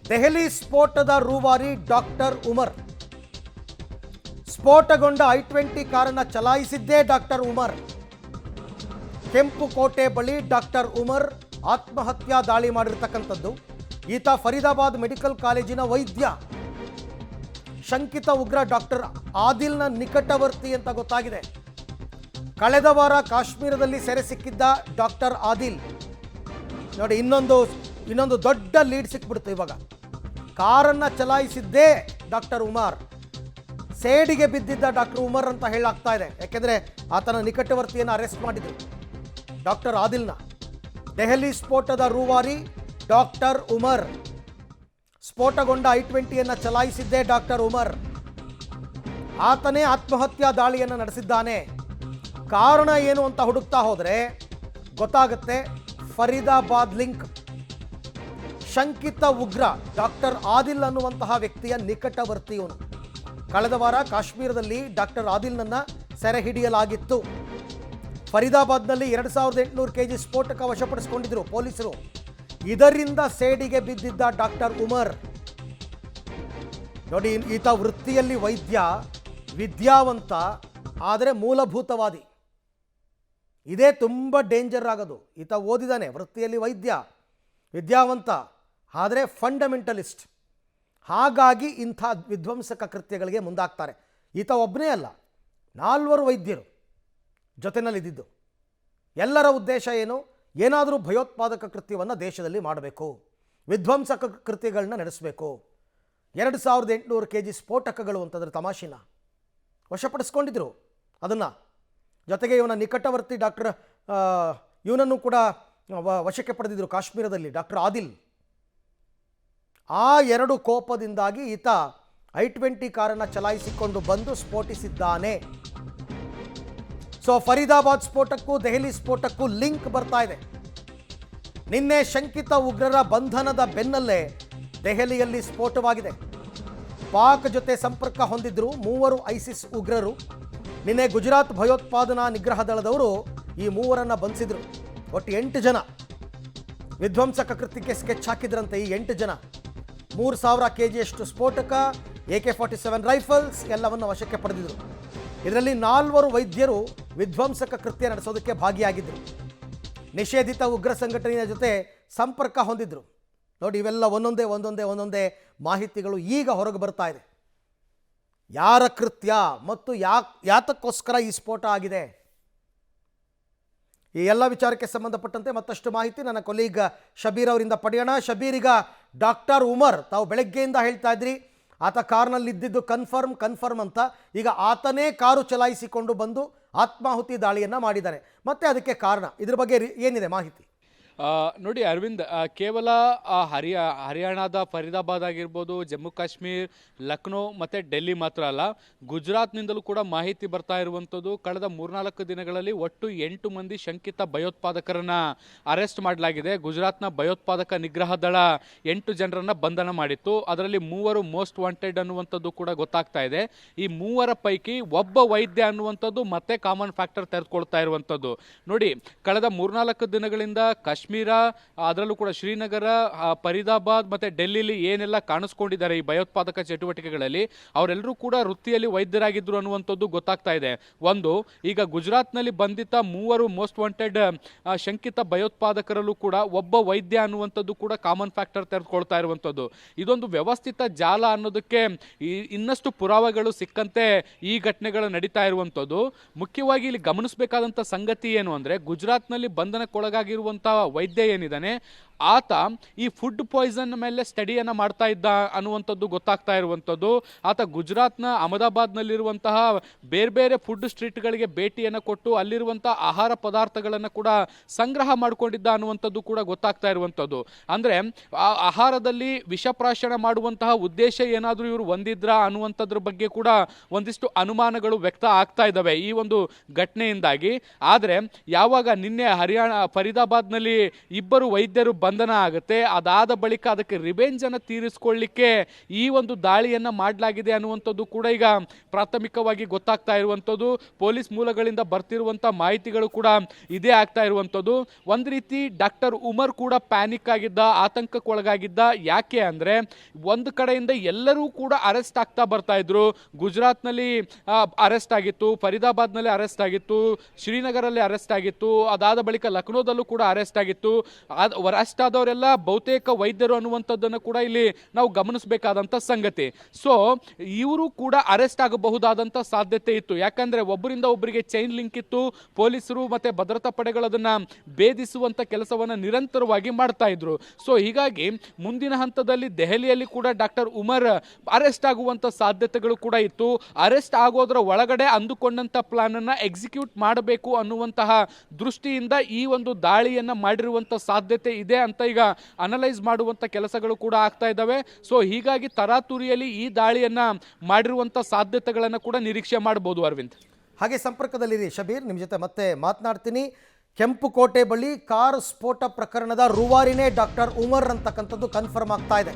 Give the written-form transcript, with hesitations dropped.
ದೆಹಲಿ ಸ್ಫೋಟದ ರೂವಾರಿ ಡಾಕ್ಟರ್ ಉಮರ್. ಸ್ಫೋಟಗೊಂಡ I-20 ಕಾರನ್ನು ಚಲಾಯಿಸಿದ್ದೇ ಡಾಕ್ಟರ್ ಉಮರ್. ಕೆಂಪುಕೋಟೆ ಬಳಿ ಡಾಕ್ಟರ್ ಉಮರ್ ಆತ್ಮಹತ್ಯಾ ದಾಳಿ ಮಾಡಿರ್ತಕ್ಕಂಥದ್ದು. ಈತ ಫರೀದಾಬಾದ್ ಮೆಡಿಕಲ್ ಕಾಲೇಜಿನ ವೈದ್ಯ. ಶಂಕಿತ ಉಗ್ರ ಡಾಕ್ಟರ್ ಆದಿಲ್ನ ನಿಕಟವರ್ತಿ ಅಂತ ಗೊತ್ತಾಗಿದೆ. ಕಳೆದ ವಾರ ಕಾಶ್ಮೀರದಲ್ಲಿ ಸೆರೆ ಸಿಕ್ಕಿದ್ದ ಡಾಕ್ಟರ್ ಆದಿಲ್ ನೋಡಿ, ಇನ್ನೊಂದು ದೊಡ್ಡ ಲೀಡ್ ಸಿಕ್ಬಿಡ್ತು. ಇವಾಗ ಕಾರನ್ನು ಚಲಾಯಿಸಿದ್ದೇ ಡಾಕ್ಟರ್ ಉಮರ್. ಸೇಡಿಗೆ ಬಿದ್ದಿದ್ದ ಡಾಕ್ಟರ್ ಉಮರ್ ಅಂತ ಹೇಳಲಾಗ್ತಾ ಇದೆ. ಯಾಕೆಂದರೆ ಆತನ ನಿಕಟವರ್ತಿಯನ್ನು ಅರೆಸ್ಟ್ ಮಾಡಿದರು, ಡಾಕ್ಟರ್ ಆದಿಲ್ನ. ದೆಹಲಿ ಸ್ಫೋಟದ ರೂವಾರಿ ಡಾಕ್ಟರ್ ಉಮರ್. ಸ್ಫೋಟಗೊಂಡ I-20 ಚಲಾಯಿಸಿದ್ದೇ ಡಾಕ್ಟರ್ ಉಮರ್. ಆತನೇ ಆತ್ಮಹತ್ಯಾ ದಾಳಿಯನ್ನು ನಡೆಸಿದ್ದಾನೆ. ಕಾರಣ ಏನು ಅಂತ ಹುಡುಕ್ತಾ ಹೋದರೆ ಗೊತ್ತಾಗುತ್ತೆ. ಫರೀದಾಬಾದ್ ಲಿಂಕ್. ಶಂಕಿತ ಉಗ್ರ ಡಾಕ್ಟರ್ ಆದಿಲ್ ಅನ್ನುವಂತಹ ವ್ಯಕ್ತಿಯ ನಿಕಟವರ್ತಿ ಇವನು. ಕಳೆದ ವಾರ ಕಾಶ್ಮೀರದಲ್ಲಿ ಡಾಕ್ಟರ್ ಆದಿಲ್ನನ್ನು ಸೆರೆ ಹಿಡಿಯಲಾಗಿತ್ತು. ಫರೀದಾಬಾದ್ನಲ್ಲಿ 2800 kg ಸ್ಫೋಟಕ ವಶಪಡಿಸಿಕೊಂಡಿದ್ದರು ಪೊಲೀಸರು. ಇದರಿಂದ ಸೇಡಿಗೆ ಬಿದ್ದಿದ್ದ ಡಾಕ್ಟರ್ ಉಮರ್ ನೋಡಿ, ಈತ ವೃತ್ತಿಯಲ್ಲಿ ವೈದ್ಯ, ವಿದ್ಯಾವಂತ, ಆದರೆ ಮೂಲಭೂತವಾದಿ. ಇದೇ ತುಂಬ ಡೇಂಜರ್ ಆಗೋದು. ಈತ ಓದಿದಾನೆ, ವೃತ್ತಿಯಲ್ಲಿ ವೈದ್ಯ, ವಿದ್ಯಾವಂತ, ಆದರೆ ಫಂಡಮೆಂಟಲಿಸ್ಟ್. ಹಾಗಾಗಿ ಇಂಥ ವಿಧ್ವಂಸಕ ಕೃತ್ಯಗಳಿಗೆ ಮುಂದಾಗ್ತಾರೆ. ಈತ ಒಬ್ಬನೇ ಅಲ್ಲ, 4 ವೈದ್ಯರು ಜೊತೆಯಲ್ಲಿದ್ದು. ಎಲ್ಲರ ಉದ್ದೇಶ ಏನು? ಏನಾದರೂ ಭಯೋತ್ಪಾದಕ ಕೃತ್ಯವನ್ನು ದೇಶದಲ್ಲಿ ಮಾಡಬೇಕು, ವಿಧ್ವಂಸಕ ಕೃತ್ಯಗಳನ್ನ ನಡೆಸಬೇಕು. 2800 kg ಸ್ಫೋಟಕಗಳು ಅಂತಂದರೆ ತಮಾಷೆನ ವಶಪಡಿಸ್ಕೊಂಡಿದ್ರು ಅದನ್ನು. ಜೊತೆಗೆ ಇವನ ನಿಕಟವರ್ತಿ ಡಾಕ್ಟರ್ ಇವನನ್ನು ಕೂಡ ವಶಕ್ಕೆ ಪಡೆದಿದ್ದರು ಕಾಶ್ಮೀರದಲ್ಲಿ, ಡಾಕ್ಟರ್ ಆದಿಲ್. ಆ 2 ಕೋಪದಿಂದಾಗಿ ಈತ I-20 ಕಾರನ್ನು ಚಲಾಯಿಸಿಕೊಂಡು ಬಂದು ಸ್ಫೋಟಿಸಿದ್ದಾನೆ. ಸೊ ಫರೀದಾಬಾದ್ ಸ್ಫೋಟಕ್ಕೂ ದೆಹಲಿ ಸ್ಫೋಟಕ್ಕೂ ಲಿಂಕ್ ಬರ್ತಾ ಇದೆ. ನಿನ್ನೆ ಶಂಕಿತ ಉಗ್ರರ ಬಂಧನದ ಬೆನ್ನಲ್ಲೇ ದೆಹಲಿಯಲ್ಲಿ ಸ್ಫೋಟವಾಗಿದೆ. ಪಾಕ್ ಜೊತೆ ಸಂಪರ್ಕ ಹೊಂದಿದ್ರು 3 ಐಸಿಸ್ ಉಗ್ರರು. ನಿನ್ನೆ ಗುಜರಾತ್ ಭಯೋತ್ಪಾದನಾ ನಿಗ್ರಹ ದಳದವರು ಈ 3ರನ್ನು ಬಂಧಿಸಿದ್ರು. ಒಟ್ಟು 8 ಜನ ವಿಧ್ವಂಸಕ ಕೃತ್ಯಕ್ಕೆ ಸ್ಕೆಚ್ ಹಾಕಿದ್ರಂತೆ. ಈ 8 ಜನ 3000 kgಯಷ್ಟು ಸ್ಫೋಟಕ, AK-47 ರೈಫಲ್ಸ್ ಎಲ್ಲವನ್ನು ವಶಕ್ಕೆ ಪಡೆದಿದ್ರು. ಇದರಲ್ಲಿ 4 ವೈದ್ಯರು ವಿಧ್ವಂಸಕ ಕೃತ್ಯ ನಡೆಸೋದಕ್ಕೆ ಭಾಗಿಯಾಗಿದ್ದರು. ನಿಷೇಧಿತ ಉಗ್ರ ಸಂಘಟನೆಯ ಜೊತೆ ಸಂಪರ್ಕ ಹೊಂದಿದ್ರು. ನೋಡಿ, ಇವೆಲ್ಲ ಒಂದೊಂದೇ ಮಾಹಿತಿಗಳು ಈಗ ಹೊರಗೆ ಬರ್ತಾ ಇದೆ. ಯಾರ ಕೃತ್ಯ ಮತ್ತು ಯಾತಕ್ಕೋಸ್ಕರ ಈ ಸ್ಫೋಟ ಆಗಿದೆ, ಈ ಎಲ್ಲ ವಿಚಾರಕ್ಕೆ ಸಂಬಂಧಪಟ್ಟಂತೆ ಮತ್ತಷ್ಟು ಮಾಹಿತಿ ನನ್ನ ಕೊಲೀಗ್ ಶಬೀರ್ ಅವರಿಂದ ಪಡೆಯೋಣ. ಶಬೀರ್, ಈಗ ಡಾಕ್ಟರ್ ಉಮರ್, ತಾವು ಬೆಳಗ್ಗೆಯಿಂದ ಹೇಳ್ತಾ ಇದ್ರಿ ಆತ ಕಾರ್ನಲ್ಲಿ ಇದ್ದಿದ್ದು ಕನ್ಫರ್ಮ್ ಅಂತ. ಈಗ ಆತನೇ ಕಾರು ಚಲಾಯಿಸಿಕೊಂಡು ಬಂದು ಆತ್ಮಾಹುತಿ ದಾಳಿಯನ್ನು ಮಾಡಿದ್ದಾರೆ. ಮತ್ತೆ ಅದಕ್ಕೆ ಕಾರಣ, ಇದ್ರ ಬಗ್ಗೆ ಏನಿದೆ ಮಾಹಿತಿ? ನೋಡಿ ಅರವಿಂದ್, ಕೇವಲ ಹರಿಯಾಣದ ಫರೀದಾಬಾದ್ ಆಗಿರ್ಬೋದು, ಜಮ್ಮು ಕಾಶ್ಮೀರ್, ಲಕ್ನೋ ಮತ್ತು ಡೆಲ್ಲಿ ಮಾತ್ರ ಅಲ್ಲ, ಗುಜರಾತ್ನಿಂದಲೂ ಕೂಡ ಮಾಹಿತಿ ಬರ್ತಾ ಇರುವಂಥದ್ದು. ಕಳೆದ 3-4 ದಿನಗಳಲ್ಲಿ ಒಟ್ಟು 8 ಮಂದಿ ಶಂಕಿತ ಭಯೋತ್ಪಾದಕರನ್ನು ಅರೆಸ್ಟ್ ಮಾಡಲಾಗಿದೆ. ಗುಜರಾತ್ನ ಭಯೋತ್ಪಾದಕ ನಿಗ್ರಹ ದಳ 8 ಜನರನ್ನು ಬಂಧನ ಮಾಡಿತ್ತು. ಅದರಲ್ಲಿ 3 ಮೋಸ್ಟ್ ವಾಂಟೆಡ್ ಅನ್ನುವಂಥದ್ದು ಕೂಡ ಗೊತ್ತಾಗ್ತಾ ಇದೆ. ಈ 3ರ ಪೈಕಿ ಒಬ್ಬ ವೈದ್ಯ ಅನ್ನುವಂಥದ್ದು ಮತ್ತೆ ಕಾಮನ್ ಫ್ಯಾಕ್ಟರ್ ತೆರೆದುಕೊಳ್ತಾ ಇರುವಂಥದ್ದು. ನೋಡಿ, ಕಳೆದ 3-4 ದಿನಗಳಿಂದ ಕಾಶ್ಮೀರ, ಅದರಲ್ಲೂ ಕೂಡ ಶ್ರೀನಗರ, ಫರೀದಾಬಾದ್ ಮತ್ತು ಡೆಲ್ಲಿಲಿ ಏನೆಲ್ಲ ಕಾಣಿಸ್ಕೊಂಡಿದ್ದಾರೆ ಈ ಭಯೋತ್ಪಾದಕ ಚಟುವಟಿಕೆಗಳಲ್ಲಿ, ಅವರೆಲ್ಲರೂ ಕೂಡ ವೃತ್ತಿಯಲ್ಲಿ ವೈದ್ಯರಾಗಿದ್ದರು ಅನ್ನುವಂಥದ್ದು ಗೊತ್ತಾಗ್ತಾ ಇದೆ. ಈಗ ಗುಜರಾತ್ನಲ್ಲಿ ಬಂಧಿತ 3 ಮೋಸ್ಟ್ ವಾಂಟೆಡ್ ಶಂಕಿತ ಭಯೋತ್ಪಾದಕರಲ್ಲೂ ಕೂಡ ಒಬ್ಬ ವೈದ್ಯ ಅನ್ನುವಂಥದ್ದು ಕೂಡ ಕಾಮನ್ ಫ್ಯಾಕ್ಟರ್ ತೆರೆದುಕೊಳ್ತಾ ಇರುವಂಥದ್ದು. ಇದೊಂದು ವ್ಯವಸ್ಥಿತ ಜಾಲ ಅನ್ನೋದಕ್ಕೆ ಇನ್ನಷ್ಟು ಪುರಾವೆಗಳು ಸಿಕ್ಕಂತೆ ಈ ಘಟನೆಗಳು ನಡೀತಾ ಇರುವಂಥದ್ದು. ಮುಖ್ಯವಾಗಿ ಇಲ್ಲಿ ಗಮನಿಸಬೇಕಾದಂಥ ಸಂಗತಿ ಏನು ಅಂದರೆ, ಗುಜರಾತ್ನಲ್ಲಿ ಬಂಧನಕ್ಕೊಳಗಾಗಿರುವಂಥ ವೈದ್ಯ ಏನಿದ್ದಾನೆ, ಆತ ಈ ಫುಡ್ ಪಾಯ್ಸನ್ ಮೇಲೆ ಸ್ಟಡಿಯನ್ನು ಮಾಡ್ತಾ ಇದ್ದ ಅನ್ನುವಂಥದ್ದು ಗೊತ್ತಾಗ್ತಾ ಇರುವಂಥದ್ದು. ಆತ ಗುಜರಾತ್ನ ಅಹಮದಾಬಾದ್ನಲ್ಲಿರುವಂತಹ ಬೇರೆ ಫುಡ್ ಸ್ಟ್ರೀಟ್ಗಳಿಗೆ ಭೇಟಿಯನ್ನು ಕೊಟ್ಟು ಅಲ್ಲಿರುವಂಥ ಆಹಾರ ಪದಾರ್ಥಗಳನ್ನು ಕೂಡ ಸಂಗ್ರಹ ಮಾಡಿಕೊಂಡಿದ್ದ ಅನ್ನುವಂಥದ್ದು ಕೂಡ ಗೊತ್ತಾಗ್ತಾ ಇರುವಂಥದ್ದು. ಅಂದರೆ ಆಹಾರದಲ್ಲಿ ವಿಷಪ್ರಾಶನ ಮಾಡುವಂತಹ ಉದ್ದೇಶ ಏನಾದರೂ ಇವರು ಹೊಂದಿದ್ರ ಅನ್ನುವಂಥದ್ರ ಬಗ್ಗೆ ಕೂಡ ಒಂದಿಷ್ಟು ಅನುಮಾನಗಳು ವ್ಯಕ್ತ ಆಗ್ತಾ ಇದ್ದಾವೆ ಈ ಒಂದು ಘಟನೆಯಿಂದಾಗಿ. ಆದರೆ ಯಾವಾಗ ನಿನ್ನೆ ಫರೀದಾಬಾದ್ನಲ್ಲಿ 2 ವೈದ್ಯರು ಬಂಧನ ಆಗುತ್ತೆ. ಅದಾದ ಬಳಿಕ ಅದಕ್ಕೆ ರಿವೆಂಜ್ ಅನ್ನು ತೀರಿಸಿಕೊಳ್ಳಿಕ್ಕೆ ಈ ಒಂದು ದಾಳಿಯನ್ನ ಮಾಡಲಾಗಿದೆ ಅನ್ನುವಂಥದ್ದು ಕೂಡ ಈಗ ಪ್ರಾಥಮಿಕವಾಗಿ ಗೊತ್ತಾಗ್ತಾ ಇರುವಂಥದ್ದು. ಪೊಲೀಸ್ ಮೂಲಗಳಿಂದ ಬರ್ತಿರುವಂಥ ಮಾಹಿತಿಗಳು ಕೂಡ ಇದೇ ಆಗ್ತಾ ಇರುವಂಥದ್ದು. ಒಂದು ರೀತಿ ಡಾಕ್ಟರ್ ಉಮರ್ ಕೂಡ ಪ್ಯಾನಿಕ್ ಆಗಿದ್ದ, ಆತಂಕಕ್ಕೊಳಗಾಗಿದ್ದ. ಯಾಕೆ ಅಂದರೆ ಒಂದು ಕಡೆಯಿಂದ ಎಲ್ಲರೂ ಕೂಡ ಅರೆಸ್ಟ್ ಆಗ್ತಾ ಬರ್ತಾ ಇದ್ರು. ಗುಜರಾತ್ನಲ್ಲಿ ಅರೆಸ್ಟ್ ಆಗಿತ್ತು, ಫರೀದಾಬಾದ್ನಲ್ಲಿ ಅರೆಸ್ಟ್ ಆಗಿತ್ತು, ಶ್ರೀನಗರಲ್ಲಿ ಅರೆಸ್ಟ್ ಆಗಿತ್ತು, ಅದಾದ ಬಳಿಕ ಲಕ್ನೋದಲ್ಲೂ ಕೂಡ ಅರೆಸ್ಟ್ ಆಗಿತ್ತು. ಅರೆಸ್ಟ್ ಆದವರೆಲ್ಲ ಬಹುತೇಕ ವೈದ್ಯರು ಅನ್ನುವಂಥದ್ದನ್ನು ಕೂಡ ಇಲ್ಲಿ ನಾವು ಗಮನಿಸಬೇಕಾದಂಥ ಸಂಗತಿ. ಸೊ ಇವರು ಕೂಡ ಅರೆಸ್ಟ್ ಆಗಬಹುದಾದಂಥ ಸಾಧ್ಯತೆ ಇತ್ತು. ಯಾಕಂದ್ರೆ ಒಬ್ಬರಿಂದ ಒಬ್ಬರಿಗೆ ಚೈನ್ ಲಿಂಕ್ ಇತ್ತು. ಪೊಲೀಸರು ಮತ್ತೆ ಭದ್ರತಾ ಪಡೆಗಳು ಅದನ್ನ ಭೇದಿಸುವಂತ ಕೆಲಸವನ್ನ ನಿರಂತರವಾಗಿ ಮಾಡ್ತಾ ಇದ್ರು. ಸೊ ಹೀಗಾಗಿ ಮುಂದಿನ ಹಂತದಲ್ಲಿ ದೆಹಲಿಯಲ್ಲಿ ಕೂಡ ಡಾಕ್ಟರ್ ಉಮರ್ ಅರೆಸ್ಟ್ ಆಗುವಂತ ಸಾಧ್ಯತೆಗಳು ಕೂಡ ಇತ್ತು. ಅರೆಸ್ಟ್ ಆಗೋದ್ರ ಒಳಗಡೆ ಅಂದುಕೊಂಡಂತ ಪ್ಲಾನ್ ಅನ್ನ ಎಕ್ಸಿಕ್ಯೂಟ್ ಮಾಡಬೇಕು ಅನ್ನುವಂತಹ ದೃಷ್ಟಿಯಿಂದ ಈ ಒಂದು ದಾಳಿಯನ್ನ ಮಾಡಿರುವಂತ ಸಾಧ್ಯತೆ ಇದೆ ಅಂತ ಈಗ ಅನಲೈಸ್ ಮಾಡುವಂತ ಕೆಲಸಗಳು ಕೂಡ ಆಗ್ತಾ ಇದ್ದಾವೆ. ಸೊ ಹೀಗಾಗಿ ತರಾತುರಿಯಲ್ಲಿ ಈ ದಾಳಿಯನ್ನ ಮಾಡಿರುವಂತ ಸಾಧ್ಯತೆಗಳನ್ನ ಕೂಡ ನಿರೀಕ್ಷೆ ಮಾಡಬಹುದು. ಅರವಿಂದ್, ಹಾಗೆ ಸಂಪರ್ಕದಲ್ಲಿರಿ ಶಬೀರ್, ನಿಮ್ಮ ಜೊತೆ ಮತ್ತೆ ಮಾತನಾಡ್ತೀನಿ. ಕೆಂಪುಕೋಟೆ ಬಳಿ ಕಾರ್ ಸ್ಫೋಟ ಪ್ರಕರಣದ ರೂವಾರಿನೇ ಡಾಕ್ಟರ್ ಉಮರ್ ಅಂತಕ್ಕಂಥದ್ದು ಕನ್ಫರ್ಮ್ ಆಗ್ತಾ ಇದೆ.